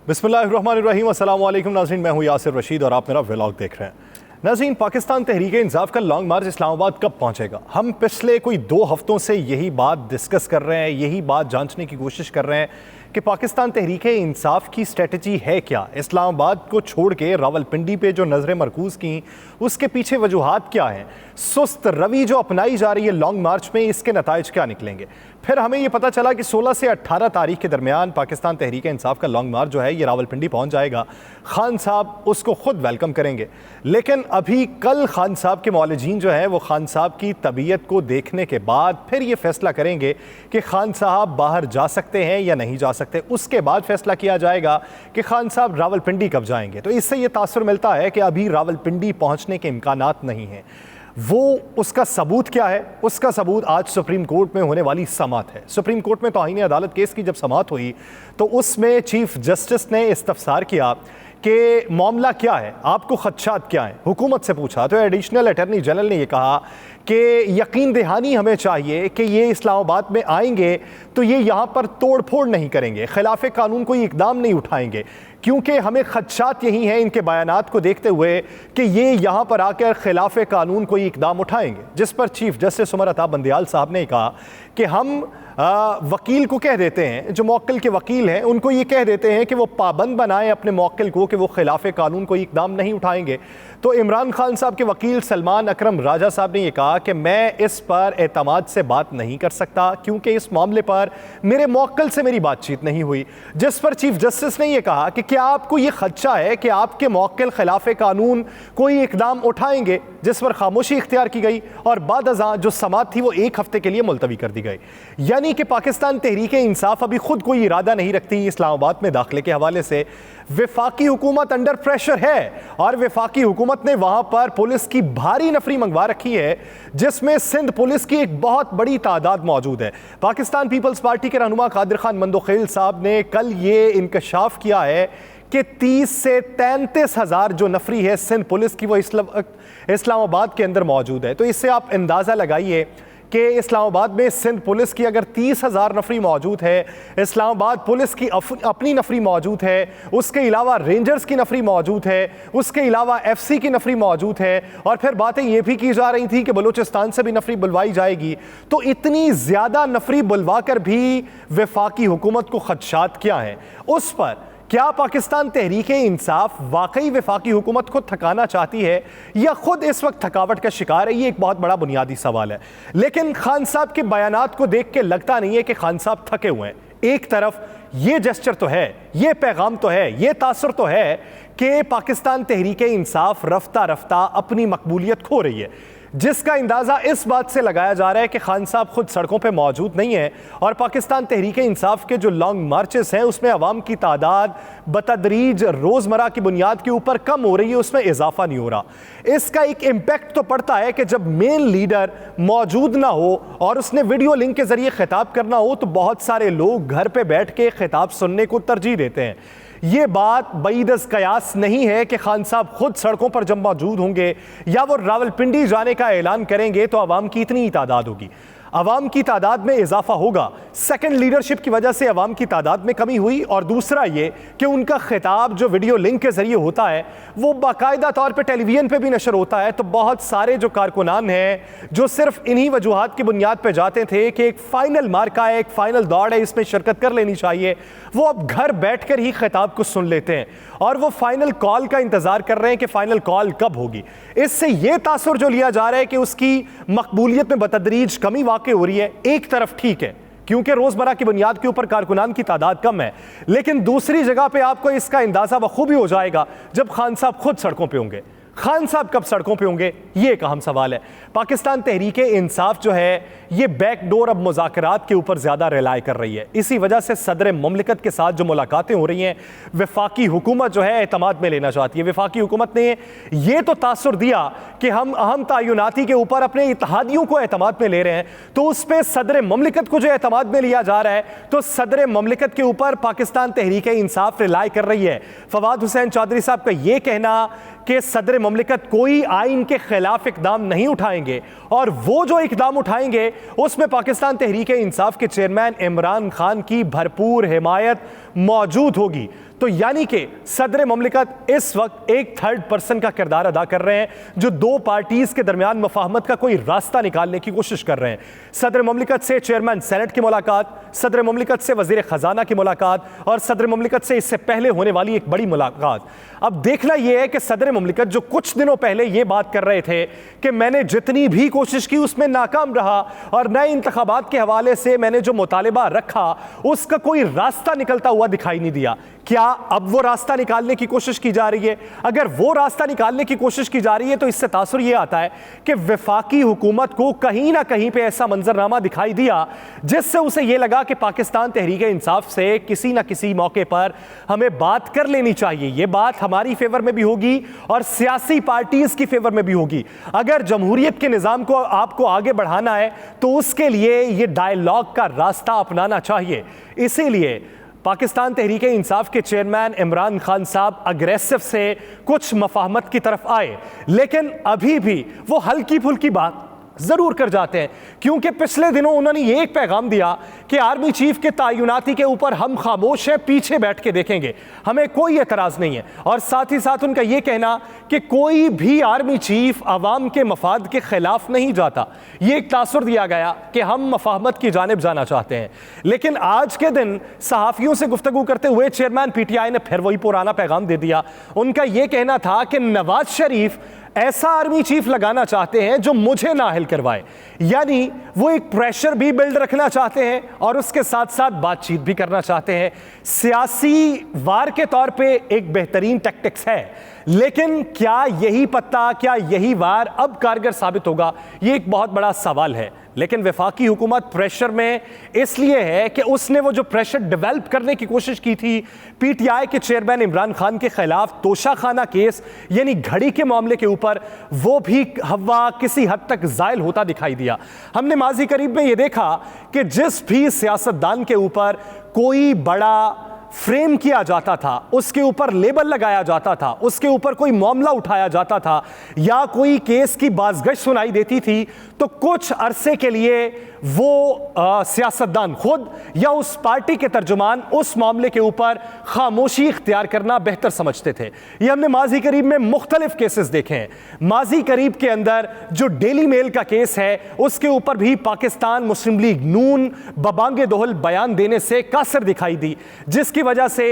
बिस्मिल्लाहिर्रहमानिर्रहीम, अस्सलाम वालेकुम नाज़रीन, मैं हूँ यासिर रशीद और आप मेरा व्लॉग देख रहे हैं। नाज़रीन, पाकिस्तान तहरीक इंसाफ का लॉन्ग मार्च इस्लामाबाद कब पहुँचेगा? हम पिछले कोई 2 हफ्तों से यही बात डिस्कस कर रहे हैं, यही बात जांचने की कोशिश कर रहे हैं कि पाकिस्तान तहरीक इंसाफ की स्ट्रेटजी है क्या। इस्लामाबाद को छोड़ के रावलपिंडी पे जो नज़रें मरकूज़ की, उसके पीछे वजूहात क्या हैं? सुस्त रवि जो अपनाई जा रही है लॉन्ग मार्च में, इसके नताइज क्या निकलेंगे? फिर हमें ये पता चला कि 16 से 18 तारीख के दरमियान पाकिस्तान तहरीक इंसाफ का लॉन्ग मार्च जो है ये रावलपिंडी पहुंच जाएगा। खान साहब उसको खुद वेलकम करेंगे, लेकिन अभी कल खान साहब के मौलजीन जो है वो खान साहब की तबीयत को देखने के बाद फिर ये फैसला करेंगे कि खान साहब बाहर जा सकते हैं या नहीं जा सकते। उसके बाद फैसला किया जाएगा कि खान साहब रावलपिंडी कब जाएंगे। तो इससे ये तासुर मिलता है कि अभी रावलपिंडी पहुंचने के इम्कानात नहीं हैं। वो उसका सबूत क्या है? उसका सबूत आज सुप्रीम कोर्ट में होने वाली समाअत है। सुप्रीम कोर्ट में तौहीन अदालत केस की जब समाअत हुई तो उसमें चीफ जस्टिस ने इस्तफसार किया कि मामला क्या है, आपको खदशात क्या हैं। हुकूमत से पूछा तो एडिशनल अटॉर्नी जनरल ने यह कहा कि यकीन दहानी हमें चाहिए कि ये इस्लामाबाद में आएंगे तो ये यहाँ पर तोड़ फोड़ नहीं करेंगे, खिलाफ कानून कोई इकदाम नहीं उठाएंगे, क्योंकि हमें खदशात यही हैं इनके बयानात को देखते हुए कि ये यहाँ पर आकर खिलाफ कानून कोई इकदाम उठाएंगे। जिस पर चीफ जस्टिस उमर अता बंदियाल साहब ने कहा कि हम वकील को कह देते हैं, जो मौक्किल के वकील हैं उनको ये कह देते हैं कि वो पाबंद बनाएं अपने मौक्किल को कि वो खिलाफ कानून कोई इकदाम नहीं उठाएंगे। तो इमरान खान साहब के वकील सलमान अकरम राजा साहब ने यह कहा कि मैं इस पर एतमाद से बात नहीं कर सकता क्योंकि इस मामले पर मेरे मौक्किल से मेरी बातचीत नहीं हुई। जिस पर चीफ जस्टिस ने यह कहा कि क्या आपको ये खदशा है कि आपके मौक्किल खिलाफ कानून कोई इकदाम उठाएंगे? जिस पर खामोशी इख्तियार की गई और बाद अज़ां जो समाअत थी वो 1 हफ्ते के लिए मुलतवी कर दी गई। यानी कि पाकिस्तान तहरीक इंसाफ अभी खुद कोई इरादा नहीं रखती इस्लामाबाद में दाखिले के हवाले से। वफाकी हुकूमत अंडर प्रेशर है और वफाकी हुकूमत ने वहां पर पुलिस की भारी नफरी मंगवा रखी है, जिसमें सिंध पुलिस की एक बहुत बड़ी तादाद मौजूद है। पाकिस्तान पीपल्स पार्टी के रहनुमा कादिर खान मंदोखेल साहब ने कल ये इंकशाफ किया है कि 30 से 33 हज़ार जो नफरी है सिंध पुलिस की वो इस्लामाबाद के अंदर मौजूद है। तो इससे आप अंदाज़ा लगाइए कि इस्लामाबाद में सिंध पुलिस की अगर 30,000 नफरी मौजूद है, इस्लामाबाद पुलिस की अपनी नफरी मौजूद है, उसके अलावा रेंजर्स की नफरी मौजूद है, उसके अलावा FC की नफरी मौजूद है, और फिर बातें ये भी की जा रही थी कि बलूचिस्तान से भी नफरी बुलवाई जाएगी। तो इतनी ज़्यादा नफरी बुलवा कर भी वफाकी हुकूमत को खदशात क्या हैं? उस पर क्या पाकिस्तान तहरीक इंसाफ वाकई वफाकी हुकूमत को थकाना चाहती है या खुद इस वक्त थकावट का शिकार है? ये एक बहुत बड़ा बुनियादी सवाल है। लेकिन खान साहब के बयानात को देख के लगता नहीं है कि खान साहब थके हुए हैं। एक तरफ ये जेस्चर तो है, ये पैगाम तो है, ये तासुर तो है कि पाकिस्तान तहरीक इंसाफ रफ्ता रफ्ता अपनी मकबूलियत खो रही है, जिसका अंदाज़ा इस बात से लगाया जा रहा है कि खान साहब खुद सड़कों पे मौजूद नहीं है और पाकिस्तान तहरीक इंसाफ के जो लॉन्ग मार्चेस हैं उसमें अवाम की तादाद बतदरीज रोज़मर्रा की बुनियाद के ऊपर कम हो रही है, उसमें इजाफा नहीं हो रहा। इसका एक इम्पैक्ट तो पड़ता है कि जब मेन लीडर मौजूद ना हो और उसने वीडियो लिंक के जरिए खिताब करना हो तो बहुत सारे लोग घर पर बैठ के खिताब सुनने को तरजीह देते हैं। ये बात बईदस कयास नहीं है कि खान साहब खुद सड़कों पर जब मौजूद होंगे या वो रावलपिंडी जाने का ऐलान करेंगे तो अवाम की इतनी ही तादाद होगी, अवाम की तादाद में इजाफा होगा। सेकंड लीडरशिप की वजह से अवाम की तादाद में कमी हुई, और दूसरा ये कि उनका खिताब जो वीडियो लिंक के जरिए होता है वो बाकायदा तौर पे टेलीविजन पे भी नशर होता है। तो बहुत सारे जो कारकुनान हैं जो सिर्फ इन्हीं वजूहात की बुनियाद पे जाते थे कि एक फाइनल मार्का है, एक फाइनल दौड़ है, इसमें शिरकत कर लेनी चाहिए, वो अब घर बैठ कर ही खिताब को सुन लेते हैं और वो फाइनल कॉल का इंतजार कर रहे हैं कि फाइनल कॉल कब होगी। इससे ये तासुर जो लिया जा रहा है कि उसकी मकबूलियत में बतदरीज कमी वाक़ई हो रही है। एक तरफ ठीक है क्योंकि रोजमर्रा की बुनियाद के ऊपर कारकुनान की तादाद कम है, लेकिन दूसरी जगह पे आपको इसका अंदाजा बखूबी हो जाएगा जब खान साहब खुद सड़कों पे होंगे। खान साहब कब सड़कों पे होंगे, ये एक अहम सवाल है। पाकिस्तान तहरीक इंसाफ जो है ये बैकडोर अब मुज़ाकरात के ऊपर ज़्यादा रिलाय कर रही है। इसी वजह से सदर मुमलिकत के साथ जो मुलाकातें हो रही हैं, वफाकी हुकूमत जो है एतमाद में लेना चाहती है। वफाकी हुकूमत ने ये तो तासुर दिया कि हम अहम तयनाती के ऊपर अपने इत्तेहादियों को एतमाद में ले रहे हैं, तो उस पर सदर मुमलिकत को जो एतमाद में लिया जा रहा है तो सदर मुमलिकत के ऊपर पाकिस्तान तहरीक इंसाफ रिलाय कर रही है। फवाद हुसैन चौधरी साहब का ये कहना कि सदर मुमलिकत कोई आइन के खिलाफ इकदाम नहीं उठाएंगे और वो जो इकदाम उठाएंगे उसमें पाकिस्तान तहरीक इंसाफ के चेयरमैन इमरान खान की भरपूर हिमायत मौजूद होगी, तो यानी कि सदर ममलिकत इस वक्त एक थर्ड पर्सन का किरदार अदा कर रहे हैं, जो दो पार्टीज के दरमियान मुफाहमत का कोई रास्ता निकालने की कोशिश कर रहे हैं। सदर ममलिकत से चेयरमैन सेनेट की मुलाकात, सदर ममलिकत से वजीर खजाना की मुलाकात और सदर ममलिकत से इससे पहले होने वाली एक बड़ी मुलाकात। अब देखना यह है कि सदर ममलिकत जो कुछ दिनों पहले यह बात कर रहे थे कि मैंने जितनी भी कोशिश की उसमें नाकाम रहा और नए इंतखाबात के हवाले से मैंने जो मुतालिबा रखा उसका कोई रास्ता निकलता हुआ दिखाई नहीं दिया, क्या अब वो रास्ता निकालने की कोशिश की जा रही है? अगर वो रास्ता निकालने की कोशिश की जा रही है तो इससे तासुर ये आता है कि वफाकी हुकूमत को कहीं ना कहीं पे ऐसा मंजरनामा दिखाई दिया जिससे उसे ये लगा कि पाकिस्तान तहरीक इंसाफ से किसी ना किसी मौके पर हमें बात कर लेनी चाहिए। ये बात हमारी फेवर में भी होगी और सियासी पार्टीज की फेवर में भी होगी। अगर जमहूरियत के निज़ाम को आपको आगे बढ़ाना है तो उसके लिए ये डायलॉग का रास्ता अपनाना चाहिए। इसीलिए पाकिस्तान तहरीक इंसाफ के चेयरमैन इमरान खान साहब अग्रेसिव से कुछ मफाहमत की तरफ आए, लेकिन अभी भी वो हल्की फुल्की बात जरूर कर जाते हैं, क्योंकि पिछले दिनों उन्होंने ये एक पैगाम दिया कि आर्मी चीफ के तयनाती के ऊपर हम खामोश हैं, पीछे बैठ के देखेंगे, हमें कोई एतराज नहीं है। और साथ ही साथ उनका ये कहना कि कोई भी आर्मी चीफ अवाम के मफाद के खिलाफ नहीं जाता, ये एक तासुर दिया गया कि हम मफाहमत की जानिब जाना चाहते हैं। लेकिन आज के दिन सहाफ़ियों से गुफ्तगू करते हुए चेयरमैन PTI ने फिर वही पुराना पैगाम दे दिया। उनका ये कहना था कि नवाज शरीफ ऐसा आर्मी चीफ लगाना चाहते हैं जो मुझे नाअहल करवाए, यानी वो एक प्रेशर भी बिल्ड रखना चाहते हैं और उसके साथ साथ बातचीत भी करना चाहते हैं। सियासी वार के तौर पे एक बेहतरीन टैक्टिक्स है, लेकिन क्या यही पत्ता, क्या यही वार अब कारगर साबित होगा, ये एक बहुत बड़ा सवाल है। लेकिन वफाकी हुकूमत प्रेशर में इसलिए है कि उसने वो जो प्रेशर डेवलप करने की कोशिश की थी PTI के चेयरमैन इमरान खान के खिलाफ तोशाखाना केस यानी घड़ी के मामले के ऊपर, वो भी हवा किसी हद तक जायल होता दिखाई दिया। हमने माजी करीब में ये देखा कि जिस भी सियासतदान के ऊपर कोई बड़ा फ्रेम किया जाता था, उसके ऊपर लेबल लगाया जाता था, उसके ऊपर कोई मामला उठाया जाता था या कोई केस की बाज़गश सुनाई देती थी, तो कुछ अरसे के लिए वो सियासतदान खुद या उस पार्टी के तर्जुमान उस मामले के ऊपर खामोशी इख्तियार करना बेहतर समझते थे। ये हमने माजी करीब में मुख्तलिफ केसेस देखे हैं। माजी करीब के अंदर जो डेली मेल का केस है उसके ऊपर भी पाकिस्तान मुस्लिम लीग नून बबांगे दोहल बयान देने से कासर दिखाई दी, जिसकी वजह से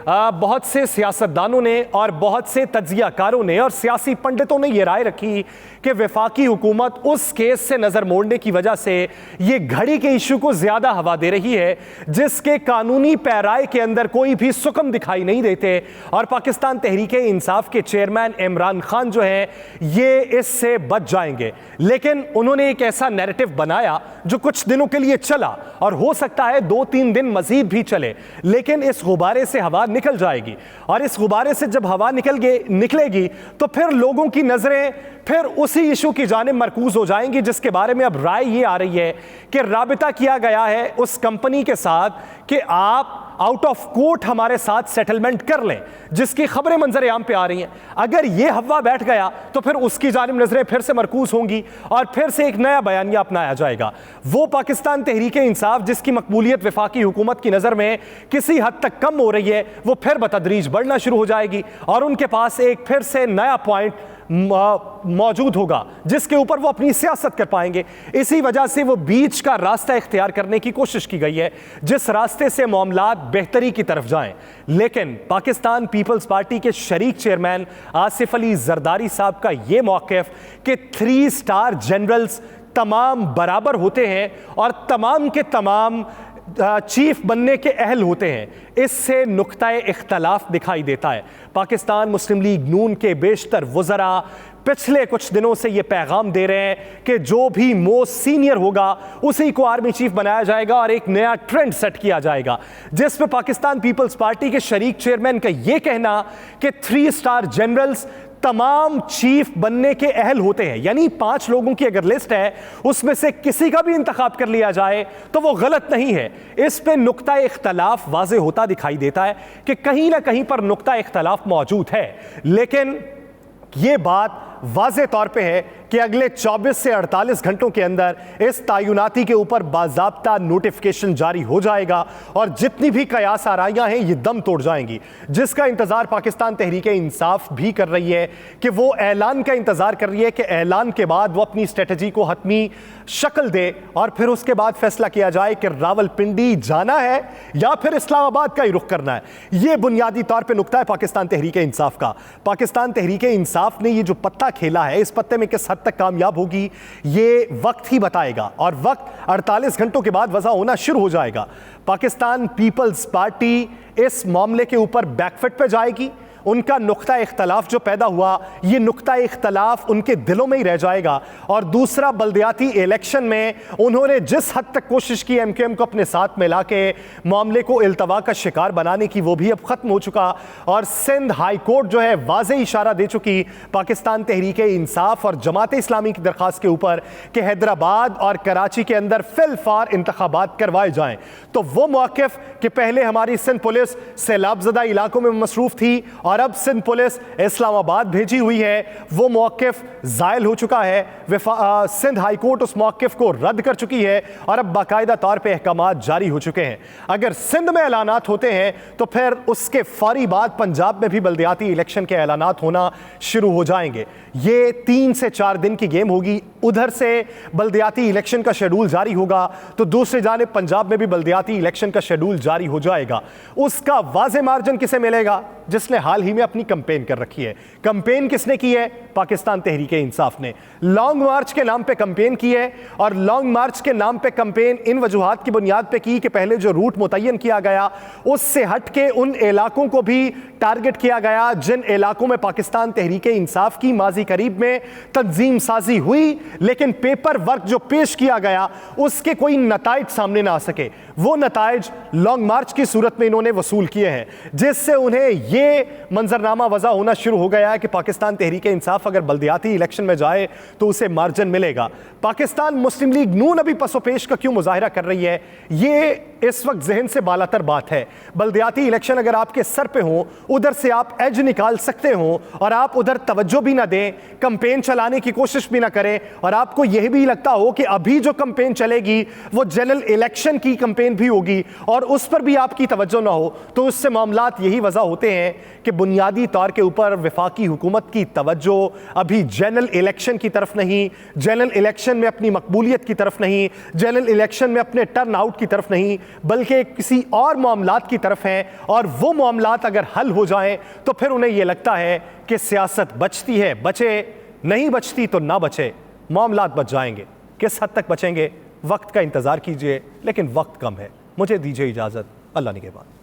बहुत से सियासतदानों ने और बहुत से तज्जियाकारों ने और सियासी पंडितों ने यह राय रखी कि वफाकी हुकूमत उस केस से नज़र मोड़ने की वजह से ये घड़ी के इशू को ज़्यादा हवा दे रही है, जिसके कानूनी पैराए के अंदर कोई भी सुकम दिखाई नहीं देते। और पाकिस्तान तहरीक इंसाफ के चेयरमैन इमरान खान जो हैं ये इससे बच जाएंगे। लेकिन उन्होंने एक ऐसा नैरेटिव बनाया जो कुछ दिनों के लिए चला और हो सकता है 2-3 दिन मजीद भी चले, लेकिन इस गुब्बारे से हवा निकल जाएगी। और इस गुब्बारे से जब हवा निकलेगी तो फिर लोगों की नज़रें फिर उसी इशू की जानिब मरकूज हो जाएंगी, जिसके बारे में अब राय ये आ रही है कि राबिता किया गया है उस कंपनी के साथ कि आप आउट ऑफ कोर्ट हमारे साथ सेटलमेंट कर लें, जिसकी खबरें मंजर आम पे आ रही हैं। अगर ये हवा बैठ गया तो फिर उसकी जानिब नजरें फिर से मरकूज होंगी और फिर से एक नया बयानिया अपनाया जाएगा। वो पाकिस्तान तहरीक इंसाफ जिसकी मकबूलियत वफाकी हुकूमत की नज़र में किसी हद तक कम हो रही है, वो फिर बतदरीज बढ़ना शुरू हो जाएगी और उनके पास एक फिर से नया पॉइंट मौजूद होगा जिसके ऊपर वो अपनी सियासत कर पाएंगे। इसी वजह से वो बीच का रास्ता इख्तियार करने की कोशिश की गई है, जिस रास्ते से मामलात बेहतरी की तरफ जाएं। लेकिन पाकिस्तान पीपल्स पार्टी के शरीक चेयरमैन आसिफ अली जरदारी साहब का ये मौक़िफ़ कि 3 स्टार जनरल्स तमाम बराबर होते हैं और तमाम के तमाम चीफ बनने के अहल होते हैं, इससे नुक्ता-ए इख्तलाफ दिखाई देता है। पाकिस्तान मुस्लिम लीग नून के बेशतर वज़रा पिछले कुछ दिनों से ये पैगाम दे रहे हैं कि जो भी मोस्ट सीनियर होगा उसी को आर्मी चीफ बनाया जाएगा और एक नया ट्रेंड सेट किया जाएगा, जिस पे पाकिस्तान पीपल्स पार्टी के शरीक चेयरमैन का ये कहना कि 3 स्टार जनरल्स तमाम चीफ बनने के अहल होते हैं, यानी 5 लोगों की अगर लिस्ट है उसमें से किसी का भी इंतखाब कर लिया जाए तो वो गलत नहीं है। इस पे नुक्ता इख्तलाफ वाज़े होता दिखाई देता है कि कहीं ना कहीं पर नुक्ता इख्तलाफ मौजूद है, लेकिन ये बात वाज़े तौर पे है कि कि अगले 24 से 48 घंटों के अंदर इस तैनाती के ऊपर बाज़ाब्ता नोटिफिकेशन जारी हो जाएगा और जितनी भी कयास आराइयां हैं ये दम तोड़ जाएंगी, जिसका इंतजार पाकिस्तान तहरीक इंसाफ भी कर रही है कि वो ऐलान का इंतजार कर रही है कि ऐलान के बाद वो अपनी स्ट्रेटजी को हतमी शक्ल दे और फिर उसके बाद फैसला किया जाए कि रावलपिंडी जाना है या फिर इस्लामाबाद का ही रुख करना है। यह बुनियादी तौर पे नुक्ता है पाकिस्तान तहरीक इंसाफ का। पाकिस्तान तहरीक इंसाफ ने ये जो पत्ता खेला है, इस पत्ते में किस हद तक कामयाब होगी ये वक्त ही बताएगा और वक्त 48 घंटों के बाद वजह होना शुरू हो जाएगा। पाकिस्तान पीपल्स पार्टी इस मामले के ऊपर बैकफुट पे जाएगी। उनका नुक्ता इख्तलाफ जो पैदा हुआ, ये नुक्ता इख्तलाफ उनके दिलों में ही रह जाएगा। और दूसरा, बल्दियाती इलेक्शन में उन्होंने जिस हद तक कोशिश की एमकेएम को अपने साथ मिला के मामले को इल्तवा का शिकार बनाने की, वो भी अब ख़त्म हो चुका। और सिंध हाई कोर्ट जो है वाज़ेह इशारा दे चुकी पाकिस्तान तहरीक इंसाफ और जमात इस्लामी की दरख्वास्त के ऊपर कि हैदराबाद और कराची के अंदर फिलफार इंतखाबात करवाए जाएं। तो वो मौक़िफ़ कि पहले हमारी सिंध पुलिस सैलाबज़दा इलाकों में मसरूफ़ थी और अब सिंध पुलिस इस्लामाबाद भेजी हुई है, वो मौक़िफ़ ज़ायल हो चुका है। सिंध हाई कोर्ट उस मौक़िफ़ को रद्द कर चुकी है और अब बाकायदा तौर पे अहकामात जारी हो चुके हैं। अगर सिंध में ऐलानात होते हैं तो फिर उसके फौरी बाद पंजाब में भी बल्दियाती इलेक्शन के ऐलानात होना शुरू हो जाएंगे। ये 3 से 4 दिन की गेम होगी। उधर से बल्दियाती इलेक्शन का शेड्यूल जारी होगा तो दूसरी जानिब पंजाब में भी बल्दियाती इलेक्शन का शेड्यूल जारी हो जाएगा। उसका वाज़े मार्जिन किसे मिलेगा? जिसने हाल ही में अपनी कैंपेन कर रखी है। कैंपेन किसने की है? पाकिस्तान तहरीक इंसाफ ने लॉन्ग मार्च के नाम पे कैंपेन की है। और लॉन्ग मार्च के नाम पे कैंपेन इन वजूहात की बुनियाद पे की कि पहले जो रूट मुतय्यन किया गया उससे हट के उन इलाकों को भी टारगेट किया गया जिन इलाकों में पाकिस्तान तहरीक इंसाफ की माजी करीब में तंजीम साजी हुई, लेकिन पेपर वर्क जो पेश किया गया उसके कोई नताइज सामने ना आ सके। वो नताइज लॉन्ग मार्च की सूरत में इन्होंने वसूल किए हैं, जिससे उन्हें ये मंजरनामा वज़ा होना शुरू हो गया है कि पाकिस्तान तहरीक इंसाफ अगर बल्दियाती इलेक्शन में जाए तो उसे मार्जिन मिलेगा। पाकिस्तान मुस्लिम लीग नून अभी पसोपेश का क्यों मुजाहिरा कर रही है, ये इस वक्त जहन से बालातर बात है। बल्दियाती इलेक्शन अगर आपके सर पे हो, उधर से आप एज निकाल सकते हो और आप उधर तवज्जो भी ना दें, कैंपेन चलाने की कोशिश भी ना करें और आपको यह भी लगता हो कि अभी जो कैंपेन चलेगी वो जनरल इलेक्शन की कैंपेन भी होगी और उस पर भी आपकी तवज्जो ना हो, तो उससे मामलात यही वजह होते हैं कि बुनियादी तौर के ऊपर वफाकी हुकूमत की तवज्जो अभी जनरल इलेक्शन की तरफ नहीं, जनरल इलेक्शन में अपनी मकबूलियत की तरफ नहीं, जनरल इलेक्शन में अपने टर्न आउट की तरफ नहीं, बल्कि किसी और मामलात की तरफ हैं। और वो मामलात अगर हल हो जाएं तो फिर उन्हें यह लगता है कि सियासत बचती है, बचे, नहीं बचती तो ना बचे, मामलात बच जाएंगे। किस हद तक बचेंगे, वक्त का इंतज़ार कीजिए, लेकिन वक्त कम है। मुझे दीजिए इजाज़त, अल्लाह निगहबान।